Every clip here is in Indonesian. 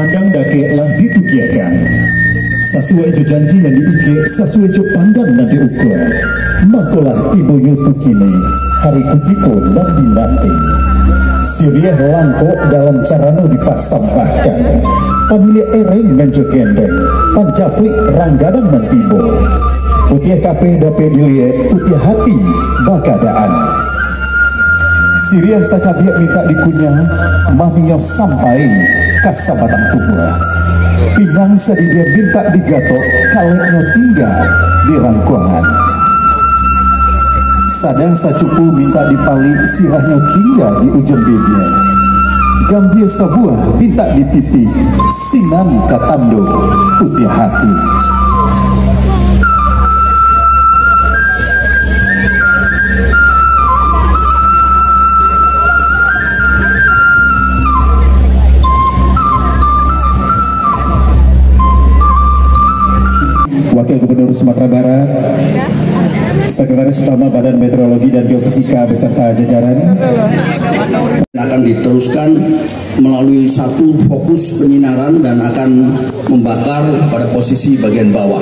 madang dake lah ditukiakan. Sesuai jo janji yang diike, sesuai jo pandang dan diukur. Makolah tibo yutu kini, hari kutiko dan dinanti. Siriah langko dalam carano dipasampahkan. Pamilia ereng dan jo gendeng, pancapui ranggadang dan tibo. Putih kape dape dilie, putih hati bakadaan. Siriah sacabiak minta dikunyah, maninyo sampai kasabatang tubuh. Pinang sadidia minta digatok, kaleknya tinggal di rangkuangan. Sadang sacupu minta dipali, sirahnya tinggal di ujung bibir. Gambir sebuah minta di pipi, sinan katando putih hati. Wakil Gubernur Sumatera Barat, Sekretaris Utama Badan Meteorologi dan Geofisika beserta jajaran akan diteruskan melalui satu fokus penyinaran dan akan membakar pada posisi bagian bawah.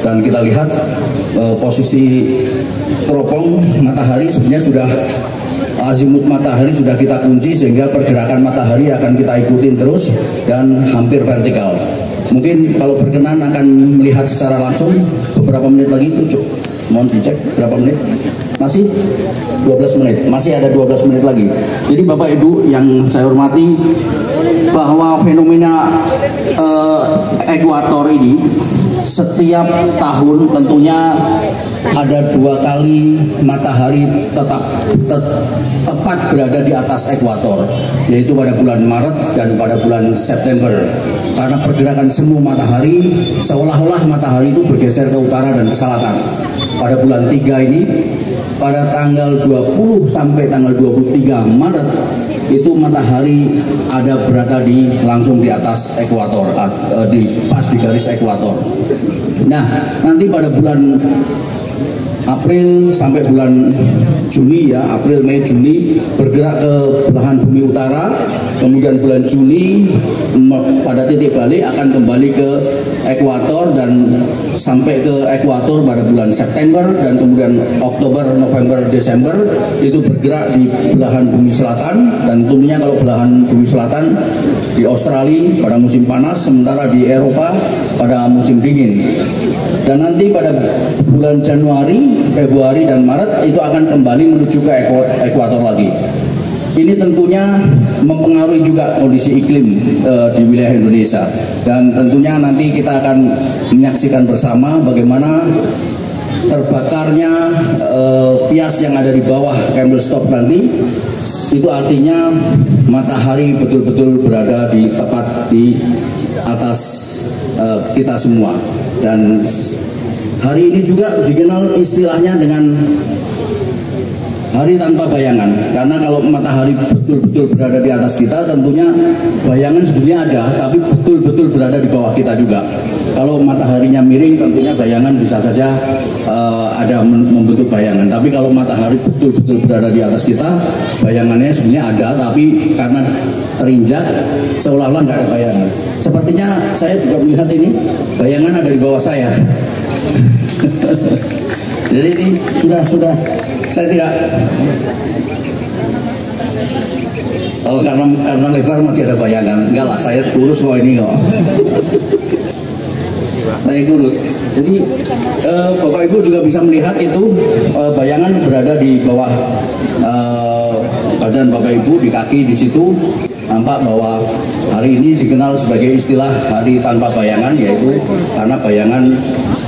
Dan kita lihat posisi teropong matahari sebenarnya sudah azimut matahari sudah kita kunci, sehingga pergerakan matahari akan kita ikutin terus dan hampir vertikal. Mungkin kalau berkenan akan melihat secara langsung beberapa menit lagi itu, mohon dicek berapa menit, masih 12 menit, masih ada 12 menit lagi. Jadi Bapak Ibu yang saya hormati, bahwa fenomena ekuator ini setiap tahun tentunya ada 2 kali matahari tepat berada di atas ekuator, yaitu pada bulan Maret dan pada bulan September. Karena pergerakan semu matahari, seolah-olah matahari itu bergeser ke utara dan ke selatan. Pada bulan 3 ini, pada tanggal 20 sampai tanggal 23 Maret, itu matahari ada berada langsung di atas ekuator, pas di garis ekuator. Nah, nanti pada bulan April sampai bulan Juni, ya, April, Mei, Juni bergerak ke belahan bumi utara, kemudian bulan Juni pada titik balik akan kembali ke ekuator dan sampai ke ekuator pada bulan September, dan kemudian Oktober, November, Desember itu bergerak di belahan bumi selatan. Dan tentunya kalau belahan bumi selatan di Australia pada musim panas, sementara di Eropa pada musim dingin. Dan nanti pada bulan Januari, Februari, dan Maret itu akan kembali menuju ke ekuator lagi. Ini tentunya mempengaruhi juga kondisi iklim di wilayah Indonesia. Dan tentunya nanti kita akan menyaksikan bersama bagaimana terbakarnya pias yang ada di bawah candlestick nanti. Itu artinya matahari betul-betul berada tepat di atas kita semua. Dan hari ini juga dikenal istilahnya dengan hari tanpa bayangan, karena kalau matahari betul-betul berada di atas kita, tentunya bayangan sebenarnya ada, tapi betul-betul berada di bawah kita juga. Kalau mataharinya miring, tentunya bayangan bisa saja ada membentuk bayangan. Tapi kalau matahari betul-betul berada di atas kita, bayangannya sebenarnya ada, tapi karena terinjak, seolah-olah nggak ada bayangan. Sepertinya saya juga melihat ini, bayangan ada di bawah saya. Jadi ini sudah saya tidak, karena lebar masih ada bayangan. Enggak lah, saya kurus kok ini kok. Saya kurus. Jadi Bapak Ibu juga bisa melihat itu bayangan berada di bawah badan Bapak Ibu, di kaki, di situ. Nampak bahwa hari ini dikenal sebagai istilah hari tanpa bayangan, yaitu karena bayangan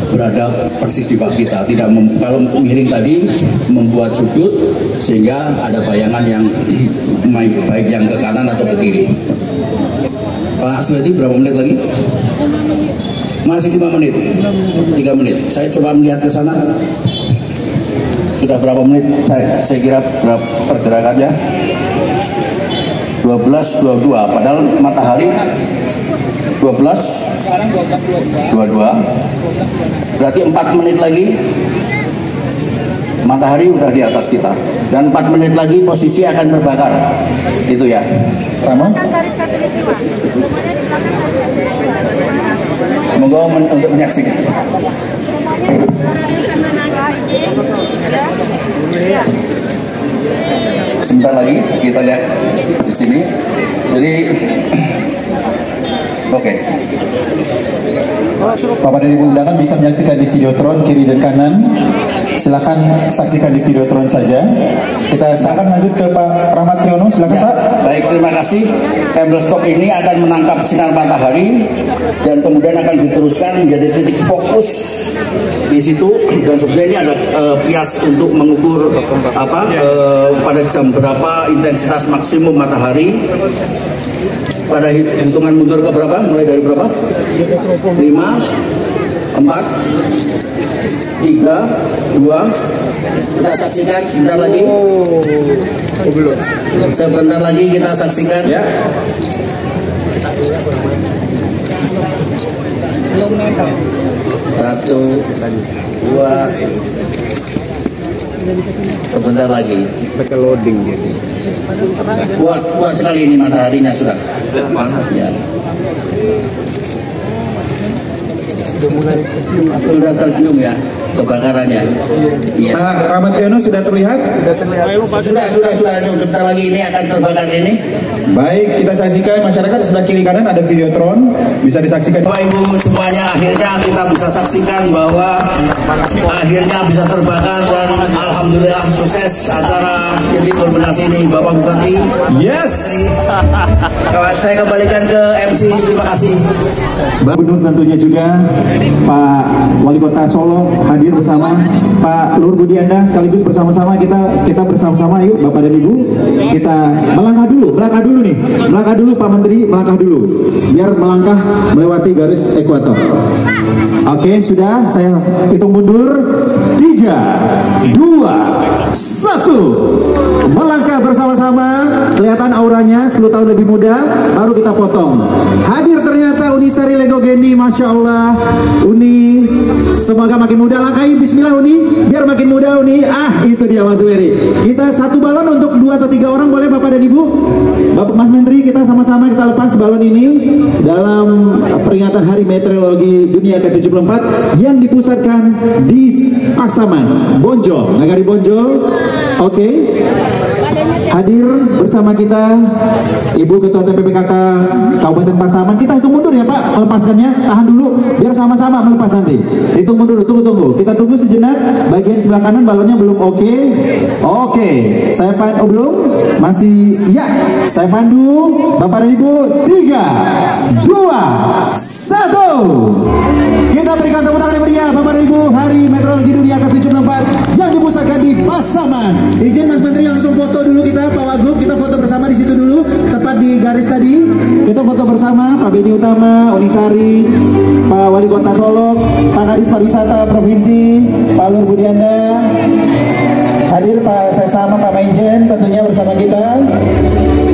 berada persis di bawah kita. Kalau miring tadi membuat sudut sehingga ada bayangan yang baik yang ke kanan atau ke kiri. Pak Swedi, berapa menit lagi? Masih 5 menit, 3 menit. Saya coba melihat ke sana. Sudah berapa menit? Saya kira berapa pergerakannya? 12.22, padahal matahari 12, sekarang 12.22, berarti 4 menit lagi matahari udah di atas kita, dan 4 menit lagi posisi akan terbakar, itu ya, sama? momen untuk menyaksikan. Sebentar lagi kita lihat di sini. Jadi, oke. Bapak dan Ibu undangan bisa menyaksikan di Videotron kiri dan kanan. Silakan saksikan di Videotron saja. Kita silakan lanjut ke Pak Rahmat Triono. Silakan Ya, Pak. baik, terima kasih. Embroskop ini akan menangkap sinar matahari dan kemudian akan diteruskan menjadi titik fokus di situ. Dan sebenarnya ini ada pias untuk mengukur pada jam berapa intensitas maksimum matahari. Pada hitungan mundur ke berapa? Mulai dari berapa? 5, 4, 3, 2. Kita saksikan sebentar lagi. Sebentar lagi kita saksikan. Ya. Satu, 2. Sebentar lagi. Pakai loading gitu. Kuat sekali ini mataharinya sudah. Ya. Sudah tercium ya kebakarannya. Iya. Pak Rahmat Triono sudah terlihat? Sudah. Sebentar lagi ini akan terbakar ini. Baik, kita saksikan masyarakat sebelah kiri kanan ada Videotron, bisa disaksikan. Bapak Ibu semuanya, akhirnya kita bisa saksikan bahwa akhirnya bisa terbakar dan alhamdulillah sukses acara titik kulminasi ini Bapak Bupati. Yes. Saya kembalikan ke MC, terima kasih. Gubernur tentunya juga Pak Wali Kota Solo hadir bersama Pak Luhur Budianda, sekaligus bersama-sama kita bersama-sama yuk Bapak dan Ibu kita melangkah dulu Pak Menteri, melangkah dulu biar melangkah melewati garis ekuator. Oke, sudah saya hitung mundur 3, 2, 1. Melangkah bersama-sama, kelihatan auranya 10 tahun lebih muda, baru kita potong. Hadir ternyata Uni Sari Legogeni, Masya Allah. Uni, semoga makin muda. Langkahi bismillah Uni, biar makin muda Uni. Itu dia Mas Weri. Kita satu balon untuk 2 atau 3 orang boleh Bapak dan Ibu? Bapak Mas Menteri, kita sama-sama kita lepas balon ini dalam peringatan Hari Meteorologi Dunia ke-74 yang dipusatkan di Pasaman, Bonjol, Nagari Bonjol. Oke. Hadir bersama kita Ibu Ketua TPPKK Kabupaten Pasaman. Kita hitung mundur ya Pak, melepaskannya. Tahan dulu biar sama-sama melepas nanti. Hitung mundur, tunggu. Kita tunggu sejenak. Bagian sebelah kanan balonnya belum oke. Oke. Saya pandu belum? Masih ya. Saya pandu. Bapak dan Ibu, 3, 2, 1. Kita berikan tepuk tangan yang meriah Bapak dan Ibu, Hari Meteorologi Dunia ke-74 yang dipusatkan di Pasaman. Izin Mas Menteri langsung foto dulu kita, Pak Wagub, kita foto bersama di situ dulu, tepat di garis tadi. Kita foto bersama Pak Beni Utama, Unisari, Pak Wali Kota Solo, Pak Kadis Pariwisata Provinsi, Pak Luhur Budianda. Hadir Pak Sestama, Pak Maijen tentunya bersama kita.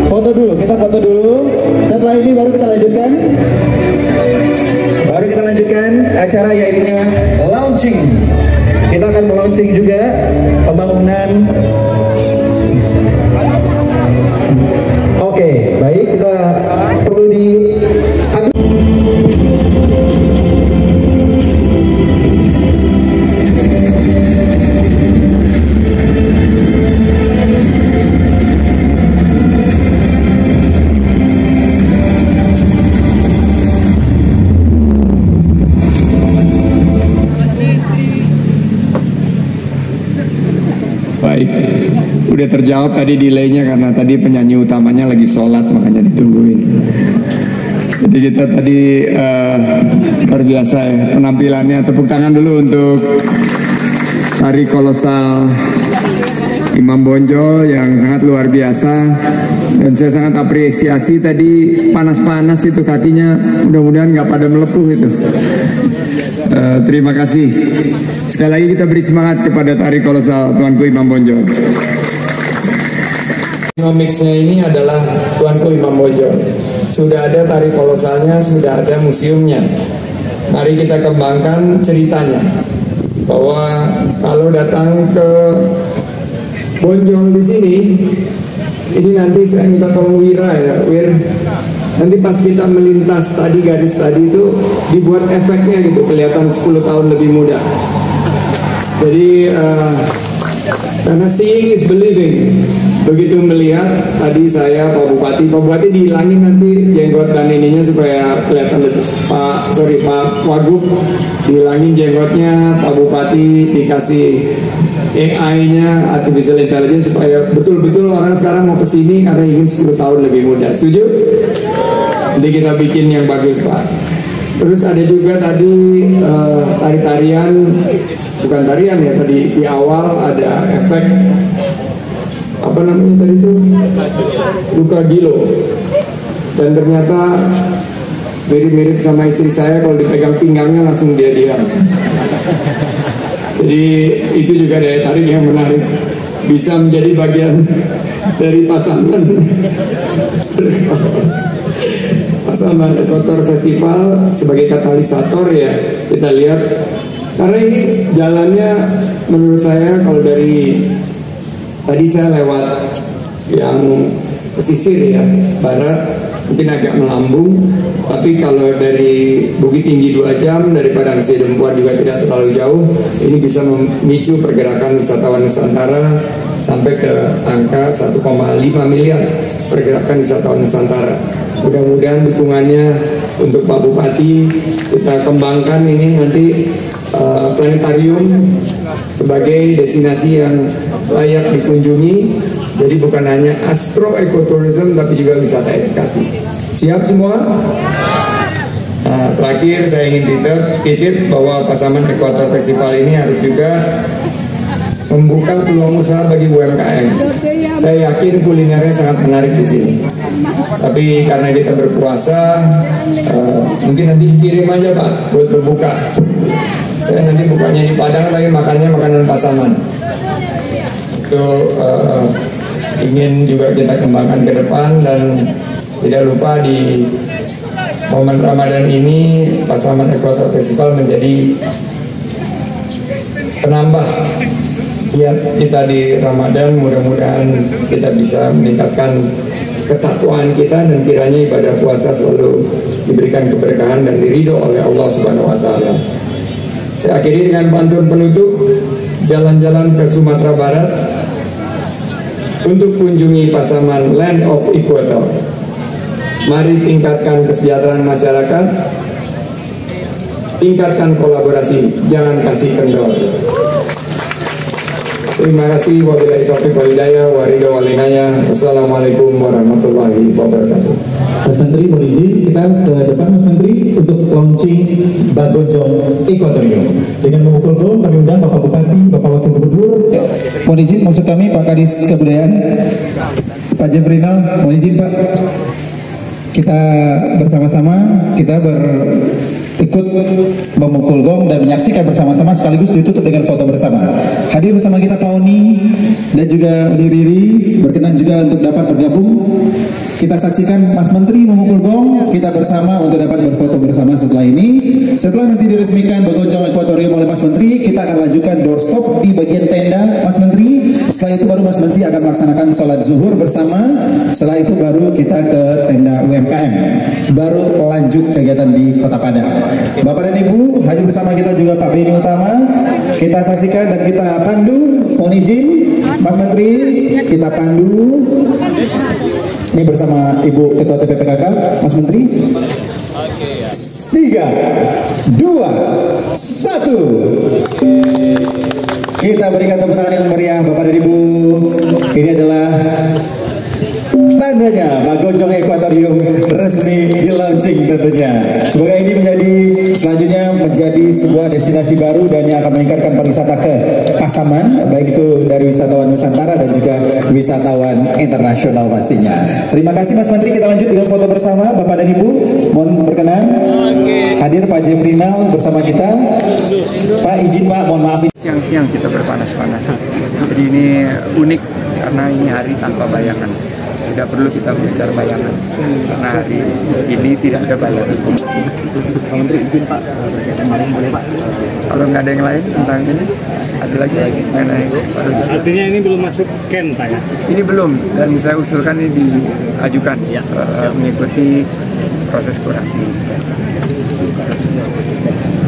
Foto dulu, kita foto dulu. Setelah ini baru kita lanjutkan. Acara yaitu launching. Kita akan melaunching juga pembangunan. Oke, baik, kita perlu di udah terjawab tadi delaynya karena tadi penyanyi utamanya lagi sholat makanya ditungguin. Jadi kita tadi luar biasa ya penampilannya. Tepuk tangan dulu untuk tari kolosal Imam Bonjol yang sangat luar biasa. Dan saya sangat apresiasi tadi panas-panas itu kakinya, mudah-mudahan nggak pada melepuh itu. Terima kasih. Sekali lagi kita beri semangat kepada tari kolosal Tuanku Imam Bonjol. Mixnya ini adalah Tuanku Imam Bonjol. Sudah ada tari kolosalnya, sudah ada museumnya. Mari kita kembangkan ceritanya. Bahwa kalau datang ke Bonjol di sini, ini nanti saya minta tolong Wira ya, Nanti pas kita melintas tadi garis tadi itu dibuat efeknya gitu, kelihatan 10 tahun lebih muda. Jadi karena seeing is believing. Begitu melihat tadi saya Pak Bupati dihilangin nanti jenggot dan ininya supaya kelihatan lebih. Pak Wagub dihilangin jenggotnya, Pak Bupati dikasih AI-nya, artificial intelligence, supaya betul-betul orang sekarang mau kesini karena ingin 10 tahun lebih muda. Setuju? Nanti kita bikin yang bagus, Pak. Terus ada juga tadi tarian, bukan tarian ya, tadi di awal ada efek apa namanya tadi itu, luka gilo, dan ternyata mirip-mirip sama istri saya, kalau dipegang pinggangnya langsung dia diam. Jadi itu juga daya tarik yang menarik, bisa menjadi bagian dari pasangan Ekotor Festival sebagai katalisator ya. Kita lihat, karena ini jalannya menurut saya kalau dari tadi saya lewat yang pesisir ya, barat mungkin agak melambung, tapi kalau dari Bukit Tinggi 2 jam, dari Padang Sidempuan juga tidak terlalu jauh. Ini bisa memicu pergerakan wisatawan Nusantara sampai ke angka 1,5 miliar pergerakan wisatawan Nusantara. Mudah-mudahan dukungannya untuk Pak Bupati, kita kembangkan ini nanti planetarium sebagai destinasi yang layak dikunjungi. Jadi bukan hanya astro ekoturism tapi juga wisata edukasi. Siap semua? Nah, terakhir saya ingin titip bahwa Pasaman Ekuator Festival ini harus juga membuka peluang usaha bagi UMKM. Saya yakin kulinernya sangat menarik di sini. Tapi karena kita berpuasa, mungkin nanti dikirim aja Pak buat berbuka. Saya nanti bukanya di Padang, tapi makannya makanan Pasaman. Itu ingin juga kita kembangkan ke depan, dan tidak lupa di momen Ramadan ini Pasaman Ekuator Festival menjadi penambah giat kita di Ramadan. Mudah-mudahan kita bisa meningkatkan ketakwaan kita, dan kiranya ibadah puasa selalu diberikan keberkahan dan diridho oleh Allah Subhanahu wa taala. Saya akhiri dengan pantun penutup, jalan-jalan ke Sumatera Barat untuk kunjungi Pasaman Land of Equator. Mari tingkatkan kesejahteraan masyarakat, tingkatkan kolaborasi, jangan kasih kendor. Terima kasih. Wabillahi taufiq wal hidayah, wa ridha wal inayah. Wassalamualaikum warahmatullahi wabarakatuh. Mas Menteri, mohon izin kita ke depan Mas Menteri untuk launching Bagonjong Ekotorium. Dengan memukul gong kami undang Bapak Bupati, Bapak Wakil Gubernur. Mohon izin maksud kami Pak Kadis Kebudayaan, Pak Jeffrinal, mohon izin Pak. Kita bersama-sama ikut memukul gong dan menyaksikan bersama-sama sekaligus ditutup dengan foto bersama. Hadir bersama kita Pak Oni dan juga Riri berkenan juga untuk dapat bergabung. Kita saksikan Mas Menteri memukul gong, kita bersama untuk dapat berfoto bersama setelah ini. Setelah nanti diresmikan Bagonjong Ekotorium oleh Mas Menteri, kita akan lanjutkan doorstop di bagian tenda Mas Menteri. Setelah itu baru Mas Menteri akan melaksanakan sholat zuhur bersama. Setelah itu baru kita ke tenda UMKM. Baru lanjut kegiatan di Kota Padang. Bapak dan Ibu, hadir bersama kita juga Pak Beni Utama. Kita saksikan dan kita pandu. Mohon izin Mas Menteri, kita pandu. Ini bersama Ibu Ketua TPPKK, Mas Menteri. 3, 2, 1. Kita berikan tepuk tangan yang meriah Bapak dan Ibu. Ini adalah tandanya Bagonjong Ekotorium resmi di launching tentunya. Semoga ini selanjutnya menjadi sebuah destinasi baru dan yang akan meningkatkan pariwisata ke Pasaman, baik itu dari wisatawan Nusantara dan juga wisatawan internasional pastinya. Terima kasih Mas Menteri, kita lanjut dengan foto bersama Bapak dan Ibu. Mohon berkenan hadir Pak Jeffrinal bersama kita. Pak izin Pak, mohon maaf. Siang-siang kita berpanas-panas. Jadi ini unik karena ini hari tanpa bayangan. tidak perlu kita mengejar bayangan karena hari ini tidak ada bayangan. Pak Menteri izin Pak, kemarin boleh Pak? Kalau nggak ada yang lain tentang ini, ada lagi mengenai. Artinya ini belum masuk Ken Pak ya? Ini belum, dan saya usulkan ini diajukan mengikuti proses kurasi.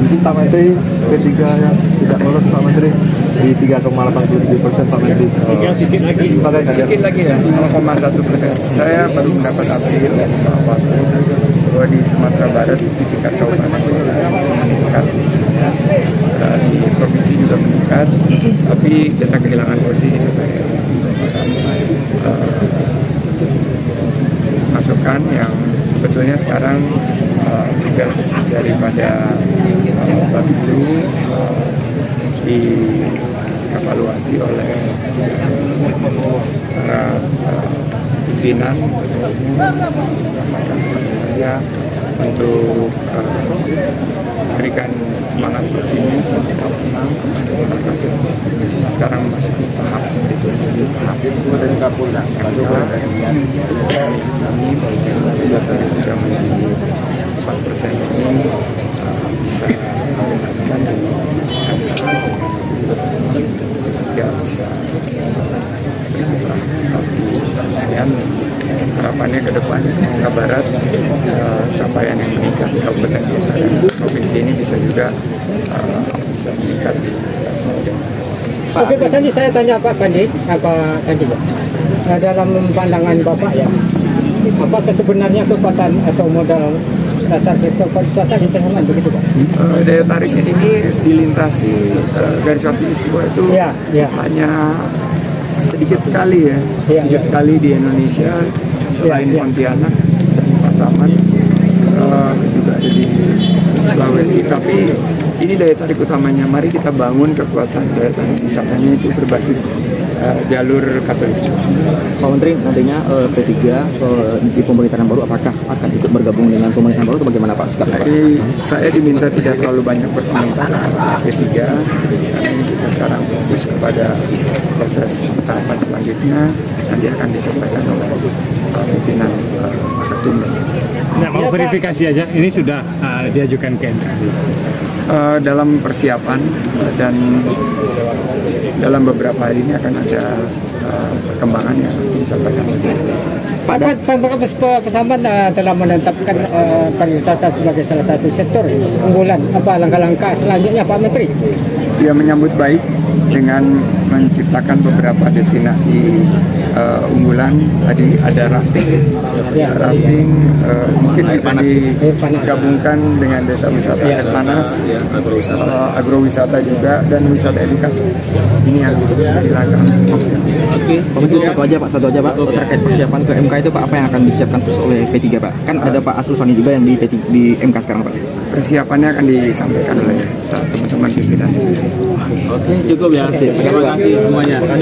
Mungkin Pak Menteri P3 yang tidak lolos Pak Menteri di 3,87% Pak Menteri. Tinggal sedikit lagi. Sedikit lagi ya, 0,1%. Saya baru mendapat update bahwa di Sumatera Barat di tingkat kabupaten meningkat, di provinsi juga meningkat, tapi kita kehilangan posisi di masukan yang sebetulnya sekarang tugas daripada Bapilu dievaluasi oleh para pimpinan saya untuk berikan semangat ini sekarang masih tahap dari Kapolda sudah menjadi 4% ini bisa tidak bisa berubah, tapi harapannya ke depan Sumatera Barat capaian yang meningkat di kabupaten kota dan provinsi ini bisa juga bisa meningkat. Oke Pak Sandi, saya tanya Pak Sandi, dalam pandangan Bapak ya, apakah sebenarnya kekuatan atau modal dasar sektor pariwisata di Tengah begitu Pak? Daya tariknya ini dilintasi garis waktu istiwa itu hanya sedikit sekali ya, sedikit sekali di Indonesia selain Pontianak dan Pasaman juga ada di Sulawesi, tapi ini daya tarik utamanya. Mari kita bangun kekuatan daya tarik wisatanya itu berbasis jalur Katolik. Pak Menteri, nantinya P3 di pemerintahan baru apakah akan ikut bergabung dengan pemerintahan baru atau bagaimana Pak sikapnya Pak? Jadi saya diminta tidak terlalu banyak bertemu sekarang P3, karena kita sekarang fokus kepada proses tahapan selanjutnya nanti akan disampaikan oleh pimpinan Ketum. Nah, mau verifikasi aja, ini sudah diajukan ke MK. Dalam persiapan dan dalam beberapa hari ini akan ada perkembangan yang disampaikan. Pak Pasaman telah menetapkan pariwisata sebagai salah satu sektor unggulan. Apa langkah-langkah selanjutnya Pak Menteri? Dia menyambut baik dengan menciptakan beberapa destinasi unggulan. Tadi ada rafting, mungkin bisa digabungkan dengan desa wisata air panas, agrowisata juga, dan wisata edukasi. Ini yang dilakukan. Oke, satu aja Pak, terkait persiapan ke MK itu Pak, apa yang akan disiapkan terus oleh P3 Pak? Kan ada Pak Asrul Sani juga yang di MK sekarang Pak. Persiapannya akan disampaikan oleh teman-teman pimpinan. Oke, cukup ya. Terima kasih semuanya. Coba